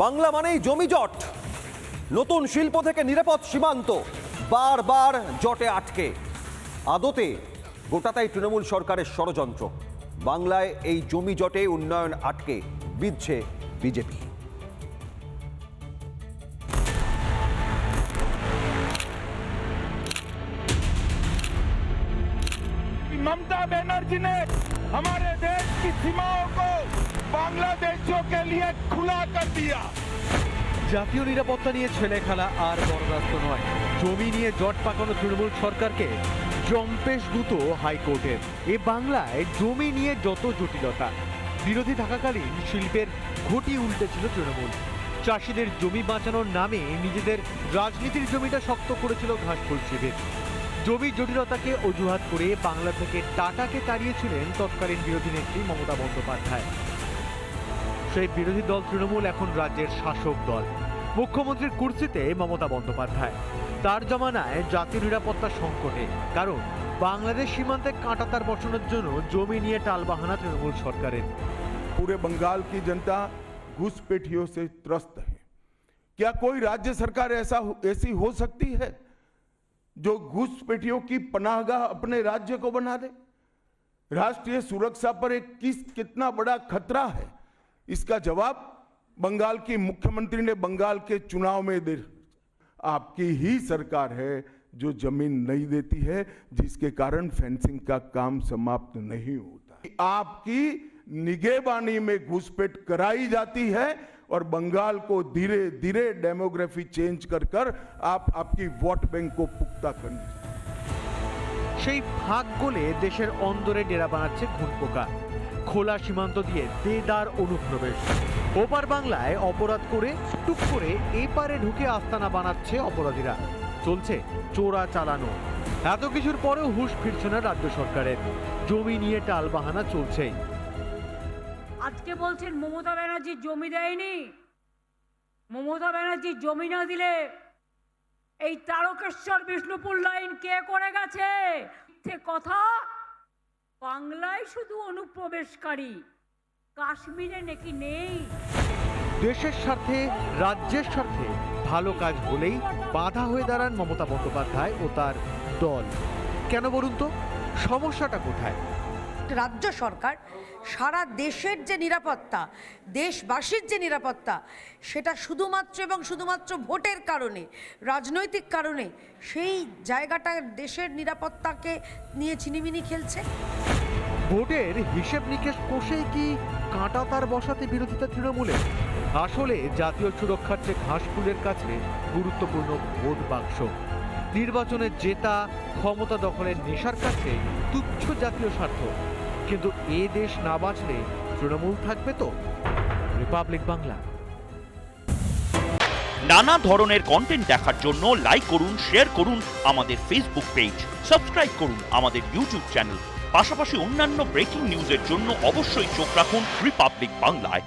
বাংলা মানেই জমিজট, নতুন শিল্প থেকে নিরাপদ সীমান্ত, বারবার জটে আটকে। আদতে গোটাটাই তৃণমূল সরকারের ষড়যন্ত্র। বাংলায় এই জমি জটে উন্নয়ন আটকে বিধছে বিজেপি। ममता बनर्जी ने हमारे देश की सीमाओं को बांग्लादेशियों के लिए खुला कर दिया। জাতীয় নিরাপত্তা নিয়ে ছেলে খেলা আর বরদাস্ত নয়। জমি নিয়ে জট পাকানো তৃণমূল সরকারকে জম্পেশ দুটো হাইকোর্টের। এ বাংলায় জমি নিয়ে যত জটিলতা, বিরোধী থাকাকালীন শিল্পের ঘটি উল্টেছিল তৃণমূল। চাষিদের জমি বাঁচানোর নামে নিজেদের রাজনীতির জমিটা শক্ত করেছিল ঘাসফুল শিবির। জমি জটিলতাকে অজুহাত করে বাংলা থেকে টাটাকে তাড়িয়েছিলেন তৎকালীন বিরোধী নেত্রী মমতা বন্দ্যোপাধ্যায়। সেই বিরোধী দল তৃণমূল এখন রাজ্যের শাসক দল। মুখ্যমন্ত্রীর কুর্সিতে মমতা বন্দ্যোপাধ্যায়। তার জমানায় জাতীয় নিরাপত্তা সংকটে, কারণ বাংলাদেশ সীমান্তে কাঁটাতার বসানোর জন্য জমি নিয়ে টালবাহানা তৃণমূল সরকারের। पूरे बंगाल की जनता घुसपैठियों से त्रस्त है। क्या कोई राज्य सरकार ऐसी हो सकती है जो घुसपैठियों की पनाहगाह अपने राज्य को बना दे? राष्ट्रीय सुरक्षा पर एक कितना बड़ा खतरा है, इसका जवाब बंगाल की मुख्यमंत्री ने बंगाल के चुनाव में दे। आपकी ही सरकार है जो जमीन नहीं देती है, जिसके कारण फेंसिंग का काम समाप्त नहीं होता। आपकी निगहबानी में घुसपैठ कराई जाती है और बंगाल को धीरे धीरे डेमोग्राफी चेंज कर कर आप आपकी वोट बैंक को पुख्ता करने। সেই ফাঁক গলে দেশের অন্দরে ডেরা বানাচ্ছে ঘুনপোকা। খোলা সীমান্ত দিয়ে দেদার অনুপ্রবেশ। ওপার বাংলায় অপরাধ করে টুক করে এপারে ঢুকে আস্তানা বানাচ্ছে অপরাধীরা। চলছে চোরা চালানো। এত কিছুর পরেও হুঁশ ফিরছে না রাজ্য সরকারের। জমি নিয়ে টালবাহানা চলছেই। আজকে বলছেন মমতা ব্যানার্জি জমি দেয়নি। মমতা ব্যানার্জি জমি না দিলে এই তারকেশ্বর বিষ্ণুপুর লাইন কে করে গেছে? কথা, বাংলায় শুধু অনুপ্রবেশকারী, কাশ্মীরে নাকি নেই। দেশের স্বার্থে, রাজ্যের স্বার্থে ভালো কাজ হলেই বাধা হয়ে দাঁড়ান মমতা বন্দ্যোপাধ্যায় ও তার দল। কেন বলুন তো, সমস্যাটা কোথায়? রাজ্য সরকার সারা দেশের যে নিরাপত্তা, দেশবাসীর যে নিরাপত্তা, সেটা শুধুমাত্র এবং শুধুমাত্র ভোটের কারণে, রাজনৈতিক কারণে সেই জায়গাটা দেশের নিরাপত্তাকে নিয়ে ছিনিমিনি খেলছে। ভোটের হিসেব নিকেশ কষেই কি কাঁটাতার বসাতে বিরোধিতা তৃণমূলের? আসলে জাতীয় সুরক্ষার চেয়ে ঘাসফুলের কাছে গুরুত্বপূর্ণ ভোট বাক্স। নির্বাচনে জেতা, ক্ষমতা দখলের নেশার কাছে তুচ্ছ জাতীয় স্বার্থ। কিন্তু এ দেশ না বাঁচলে তৃণমূল থাকবে তো? রিপাবলিক বাংলা। নানা ধরনের কন্টেন্ট দেখার জন্য লাইক করুন, শেয়ার করুন আমাদের ফেসবুক পেজ, সাবস্ক্রাইব করুন আমাদের ইউটিউব চ্যানেল। পাশাপাশি অন্যান্য ব্রেকিং নিউজের জন্য অবশ্যই চোখ রাখুন রিপাবলিক বাংলায়।